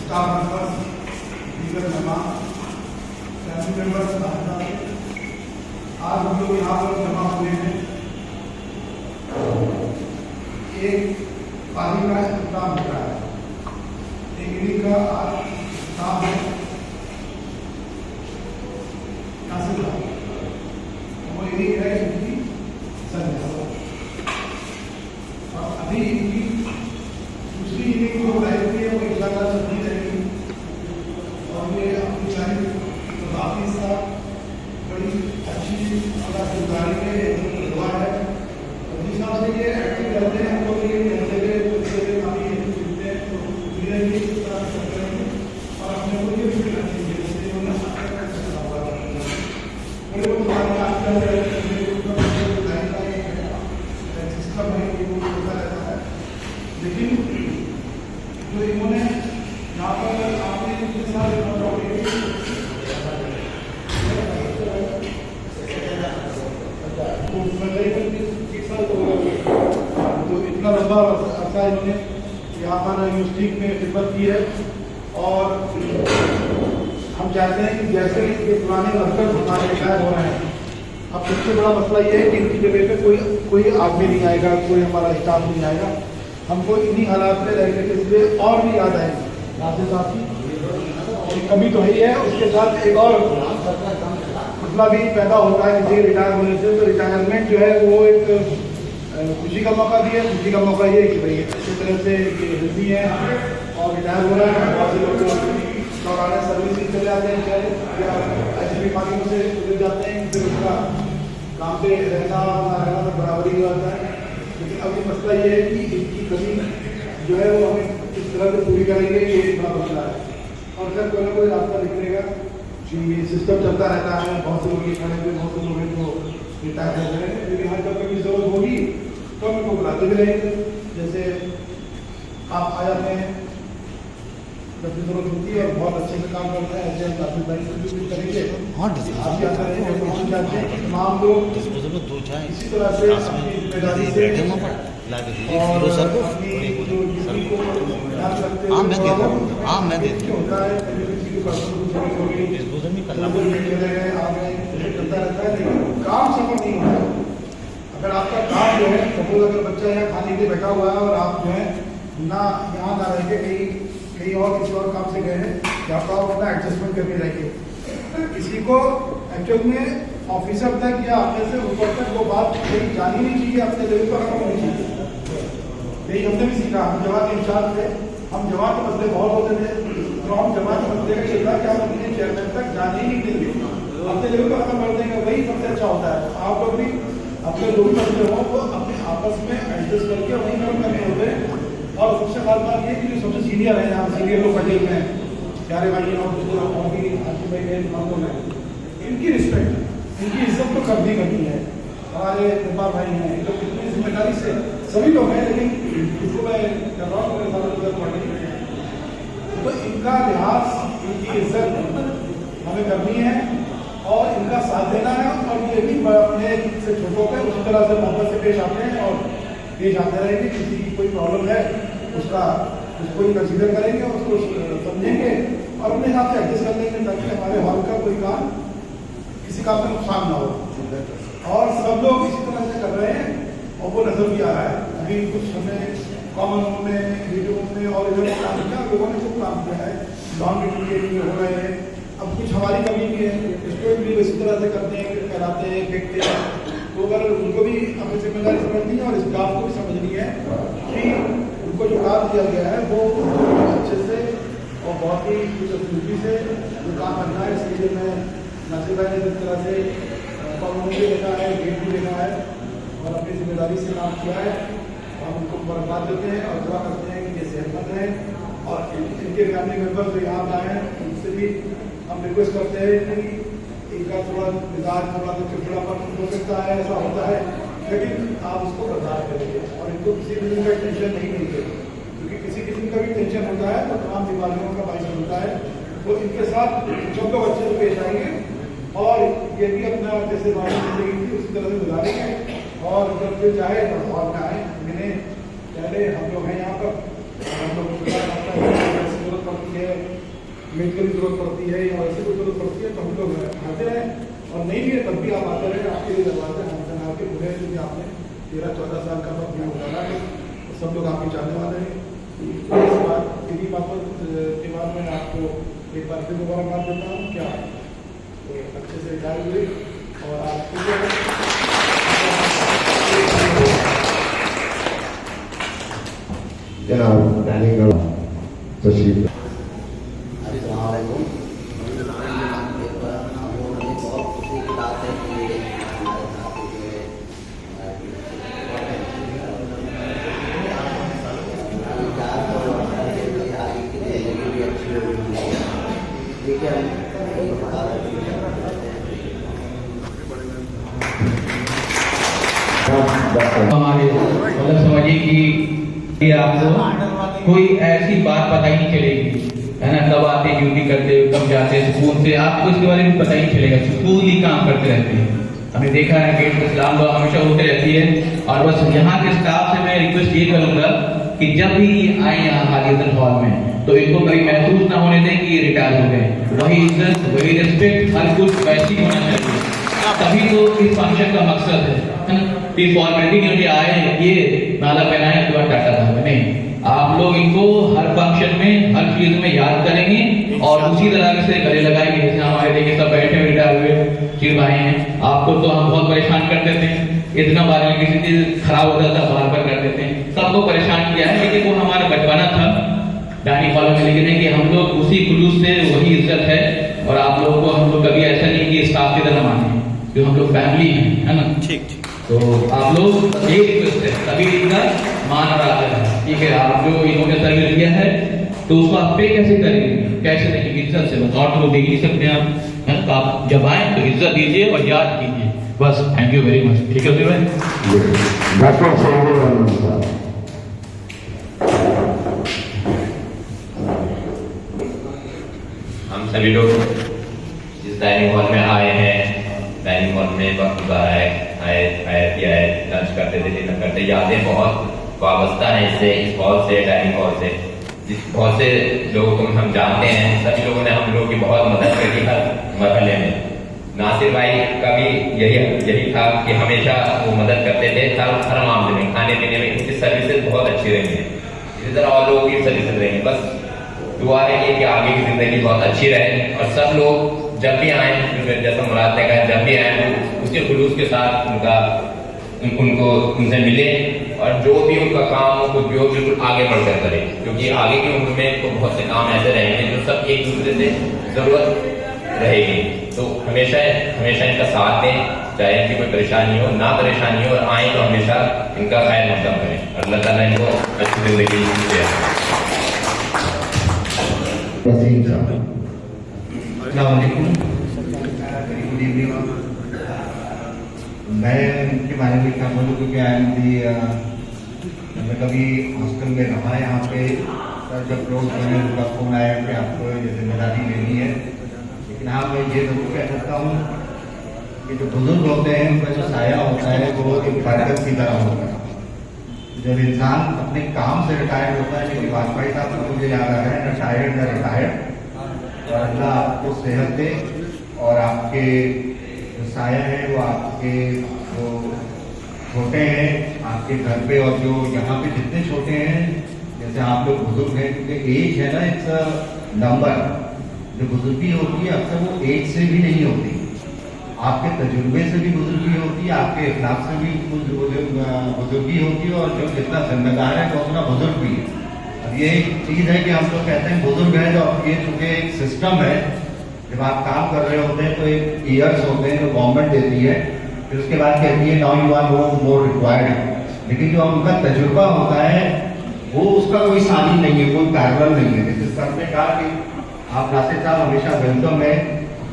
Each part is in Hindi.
स्टाफ मेंबर्स, दीगर मेहमान, फैमिली मेंबर्स, आज हम लोग यहाँ पर जमा हुए हैं एक पानी का इंतजाम हो रहा है। एक इन्हीं का आज काम है वो इन्हीं है इनकी संख्या। और अभी इनकी दूसरी इनिंग जो रहेगी वो इंशाअल्लाह चलती रहेगी और ये अपनी सारी बाकी साथ बड़ी अच्छी गुजारी में हुआ है। और जिस हिसाब से ये एक्टिव करते हैं हम लोग ये काफ़ी मिलते हैं तो धीरे धीरे इस तरह से करते रहेंगे और अपने को ये भी करना चाहिए जैसे सिस्टम है वो होता रहता है। लेकिन जो इन्होंने यहाँ पर आपने इतने सारे तो इतना लंबा अर्सा इन्होंने यहाँ पर यूनिवर्सिटी में खिदमत की है और हम चाहते हैं कि जैसे ये पुराने वर्कर्स हमारे रिटायर हो रहे हैं, अब सबसे बड़ा मसला ये है कि इनकी जगह पे कोई आदमी नहीं आएगा, कोई हमारा स्टाफ नहीं आएगा। हमको इन्हीं हालात में रहने के लिए और भी याद आएगी रास्ते साहब की कमी तो ही है। उसके साथ एक और मसला भी पैदा होता है कि रिटायर होने से, तो रिटायरमेंट जो है वो एक खुशी का मौका भी है। खुशी का मौका ये है कि भाई अच्छी तरह से ये हेल्दी है और रिटायर हो रहा है। बहुत से लोग दौराना सर्विस चले जाते हैं चाहे या ऐसी बीमारियों से गुजर जाते हैं, फिर उसका काम पे रहना ना रहना तो बराबरी हो जाता है। लेकिन अभी मसला ये है कि इसकी कमी जो है वो हमें किस तरह से पूरी करेंगे ये बड़ा मसला है। और फिर कोई ना कोई रास्ता निकलेगा कि ये सिस्टम चलता रहता है। बहुत से लोग ये खड़े हुए, बहुत से लोग जो रिटायर रहते हैं, लेकिन हर जब कभी जरूरत होगी तो हम इनको बुलाते भी रहेंगे। जैसे आप आ जाते हैं जब भी जरूरत होती है और बहुत अच्छे से काम करते हैं, ऐसे हम काफी भाई करेंगे। आप क्या करेंगे तमाम लोग इसी तरह से अपनी जिम्मेदारी से और होता है चलता रहता है, लेकिन काम सफल नहीं होता। अगर आपका काम जो है सपोज अगर बच्चा यहाँ खाने के लिए बैठा हुआ है और आप जो है ना यहाँ ना रह के कहीं और किसी और काम से गए हैं, या तो आप अपना एडजस्टमेंट करके रहेंगे। किसी को एक्चुअल में ऑफिसर तक या अपने से ऊपर तक वो बात कहीं जानी नहीं चाहिए, अपने लेवल पर रखना नहीं चाहिए। यही हमने भी सीखा। हम जमात के इंचार्ज थे, हम जमात के मसले बहुत होते थे, तो हम जमात के मसले का चलता कि हम अपने चेयरमैन तक जाने ही नहीं देंगे, अपने लेवल पर खत्म कर देंगे। वही सबसे अच्छा होता है। आप लोग भी अपने जो भी मसले हो वो अपने आपस में एडजस्ट करके वही खत्म करने होते हैं। और सबसे खास बात ये कि जो सबसे सीनियर है, यहाँ सीनियर लोग बैठे हुए हैं, प्यारे भाई इनकी रिस्पेक्ट, इनकी इज्जत तो करनी करनी है। हमारे निर्माण भाई हैं, ये लोग कितनी जिम्मेदारी से सभी लोग हैं, लेकिन इसको मैं कर रहा हूँ तो इनका लिहाज, इनकी इज्जत हमें करनी है और इनका साथ देना है। और ये भी अपने से छोटों पे उसी तरह से मोहब्बत से पेश आते हैं और पेश आते रहेंगे। किसी की कोई प्रॉब्लम है उसको ही कंसीडर करेंगे, उसको समझेंगे और अपने हिसाब से एडजस्ट कर लेंगे, ताकि हमारे हॉल का कोई काम किसी काम में नुकसान ना हो। और सब लोग इसी तरह से कर रहे हैं और वो नजर भी आ रहा है। अभी कुछ हमें कॉमन रूम में, वीडियो में और इधर काम किया, लोगों ने खूब काम किया है, लॉन्ग के लिए हो रहे हैं। अब कुछ हमारी कमी भी है, स्टूडेंट भी इसी तरह से करते हैं, कराते हैं, फेंकते हैं। तो अगर उनको भी अपनी जिम्मेदारी समझनी है और स्टाफ को भी समझनी है कि उनको जो काम दिया गया है वो अच्छे से और बहुत ही खूबसूरती से जो काम करना है। इसके लिए मैं नासिर भाई ने जिस तरह से कॉलोनी भी देखा है, गेट भी देखा है और अपनी जिम्मेदारी से काम किया है, हम उनको मुबारकबाद देते हैं और दुआ करते हैं कि ये सेहतमंद रहें। और इनके फैमिली मेम्बर जो यहाँ आए हैं उनसे भी हम रिक्वेस्ट करते हैं कि इनका थोड़ा मिजाज थोड़ा तो चिड़चिड़ापन हो सकता है, ऐसा होता है, लेकिन आप उसको बर्दाश्त करेंगे और इनको किसी किस्म का टेंशन नहीं देंगे, क्योंकि किसी किस्म का भी टेंशन होता है तो तमाम बीमारियों का बायस होता है। तो इनके साथ जब लोग अच्छे से पेश आएंगे और ये भी अपना जैसे बात जिंदगी थी उसी तरह से गुजारेंगे और जब फिर चाहे तो और में आए मिले। पहले हम लोग हैं यहाँ पर, हम लोग जरूरत पड़ती है मेडिकल की जरूरत पड़ती है या वैसे कोई जरूरत पड़ती है तो हम लोग आते हैं, और नहीं भी है तब भी आप आते रहे। आपके लिए दरवाजे हमसे आपके बुढ़े क्योंकि आपने 13-14 साल का वक्त भी उठाना है, तो सब लोग आपके चाहने वाले हैं। इस बात इन्हीं बातों के बाद मैं आपको एक बार फिर दोबारा बात देता हूँ क्या अच्छे से रिटायर हुए और आप जनाब डालिंग तशरीफ हमारे मतलब समझिए कि आपको कोई ऐसी बात पता ही नहीं चलेगी, है ना। कब आते ड्यूटी करते हो, कब जाते हैं स्कूल से, आपको इसके बारे में पता ही नहीं चलेगा। स्कूल ही काम करते रहते हैं। हमने देखा है गेट पे सलाम दुआ हमेशा होते रहती है। और बस यहाँ के स्टाफ से मैं रिक्वेस्ट ये करूंगा कि जब भी ये आए यहाँ हाजीर हॉल में तो इनको कभी महसूस ना होने दें कि ये रिटायर हो गए। वही इज्जत, वही रिस्पेक्ट, हर कुछ वैसी होना चाहिए। तभी तो इस फंक्शन का मकसद है ना। फॉर्मेलिटी नहीं होती, आए ये माला पहनाए के बाद टाटा था नहीं। आप लोग इनको हर फंक्शन में हर चीज में याद करेंगे और उसी तरह से गले लगाएंगे। जैसे हमारे देखिए सब बैठे रिटायर हुए चिर भाई हैं, आपको तो हम बहुत परेशान करते थे, इतना बार में किसी चीज खराब होता था बार बार कर देते हैं, सबको परेशान किया है। लेकिन वो हमारा बचपना था डाइनिंग हॉल में, लेकिन कि हम लोग उसी खुलूस से वही इज्जत है। और आप लोगों को हम लोग कभी ऐसा नहीं कि स्टाफ की तरह माने, क्योंकि हम लोग फैमिली है ना। ठीक तो आप लोग एक रिक्वेस्ट है, सभी इनका मान और आदर है, ठीक है। आप जो इन्होंने सर्विस दिया है तो उसको आप पे कैसे करेंगे, कैसे देंगे, इज्जत से। बस और तो दे ही नहीं सकते आप, है तो आप जब आए तो इज्जत दीजिए और याद कीजिए बस। Thank you very much. ठीक है उदय भाई। डॉक्टर साहब हम सभी लोग इस डाइनिंग हॉल में आए हैं, डाइनिंग हॉल में वक्त गुजारा किया है, लंच करते थे, डिनर करते, यादें बहुत वाबस्ता है इससे, इस हॉल से, डाइनिंग हॉल से। बहुत से लोगों को हम जानते हैं, सभी लोगों ने हम लोगों की बहुत मदद करी हर मरहले में। नासिर भाई का भी यही था कि हमेशा वो मदद करते थे हर मामले में, खाने पीने में। इनकी सर्विसेज बहुत अच्छी रही है, इसी तरह और लोगों की सर्विसेज रही है। बस दुआ है कि आगे की जिंदगी बहुत अच्छी रहे और सब लोग जब भी आए, जैसा मुराद ने कहा, जब भी आए तो उसके खुलूस के साथ उनसे मिले और जो भी उनका काम हो कुछ भी हो बिल्कुल आगे बढ़कर करे, क्योंकि आगे की उम्र में तो बहुत से काम ऐसे रहेंगे जो सब एक दूसरे से जरूरत रहेगी। तो हमेशा इनका साथ दें, चाहे इनकी कोई परेशानी हो ना परेशानी हो, और आए तो हमेशा इनका खैर मकदम करें। अल्लाह ताला इनको अच्छी जिंदगी दे। मैं उनके बारे में क्या बोलूँ, क्योंकि मैं कभी हॉस्टल में रहा यहाँ पे। सर जब लोग मैंने उनका फोन आया कि आपको ये जिम्मेदारी लेनी है, लेकिन हाँ मैं ये जरूर कह सकता हूँ कि जो बुजुर्ग होते हैं उनका जो साया होता है वो एक बरकत की तरह होता है। जब इंसान अपने काम से रिटायर्ड होता है, क्योंकि वाजपेयी साहब को मुझे याद आ रहा है, रिटायर्ड न रिटायर्ड, और अल्लाह आपको सेहत दे और आपके जो साया है वो आपके जो छोटे हैं आपके घर पे, और जो यहाँ पे जितने छोटे हैं, जैसे आप लोग बुजुर्ग हैं, क्योंकि एज है ना इट्स नंबर। जो बुजुर्गी होती है अक्सर वो एज से भी नहीं होती, आपके तजुर्बे से भी बुजुर्गी होती है, आपके इखलाक से भी बुजुर्गी होती है, और जो जितना जिम्मेदार है वो उतना बुजुर्ग भी है। अब ये एक चीज़ है कि हम लोग कहते हैं बुजुर्ग है, तो ये चूंकि एक सिस्टम है, जब आप काम कर रहे होते हैं तो एक ईयर्स होते हैं जो गवर्नमेंट देती है, फिर उसके बाद कहती है now you are more required. लेकिन जो उनका तजुर्बा होता है वो उसका कोई सानी नहीं है, कोई पैरल नहीं है। जैसे सर ने कहा कि आप नासिर साहब हमेशा वेलकम है,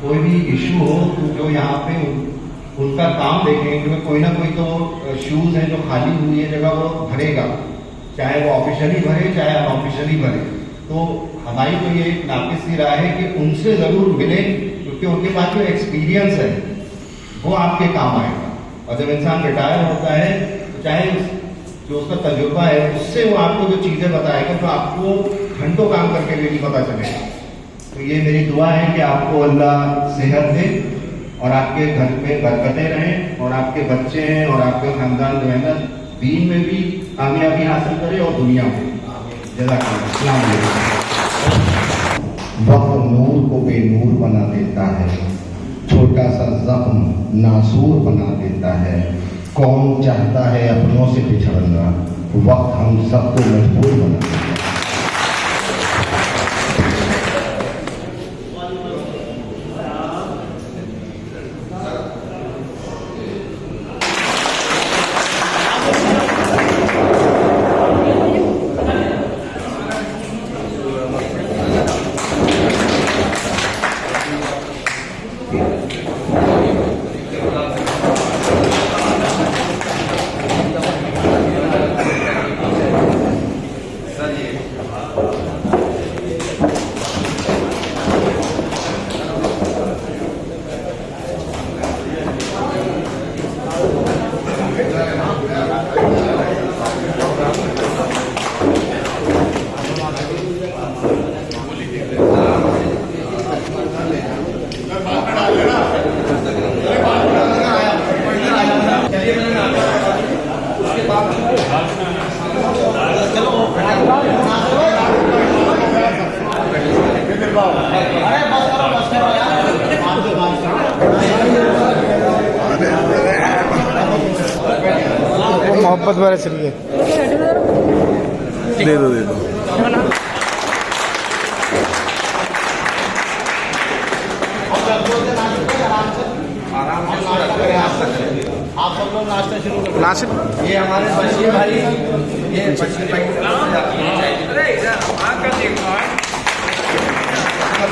कोई भी इशू हो तो जो यहाँ पे उनका काम देखें, क्योंकि कोई ना कोई तो शूज है जो खाली हुई है जगह वो भरेगा, चाहे वो ऑफिशियली भरे चाहे अनऑफिशियली भरे। तो हमारी तो ये एक नाकिसी राय है कि उनसे जरूर मिले, क्योंकि उनके पास जो एक्सपीरियंस है वो आपके काम आएगा। और जब इंसान रिटायर होता है तो चाहे जो उसका तजुर्बा है उससे वो आपको जो चीजें बताएगा तो आपको घंटों काम करके भी नहीं पता चलेगा। तो ये मेरी दुआ है कि आपको अल्लाह सेहत दे और आपके घर में बरकतें रहें और आपके बच्चे हैं और आपका खानदान जो है ना दीन में भी कामयाबी हासिल करे और दुनिया में। अस्सलाम वालेकुम। वक्त नूर को बेनूर बना देता है, छोटा सा जख्म नासूर बना देता है। कौन चाहता है अपनों से बिछड़ना, वक्त हम सबको मजबूर बना देता है। मोहब्बत वाले चलिए दे दो आप सब लोग नाश्ता शुरू करो। नासिक ये हमारे बशीर भाई, ये बशीर भाई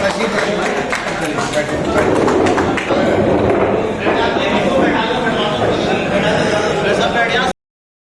बशीर भाई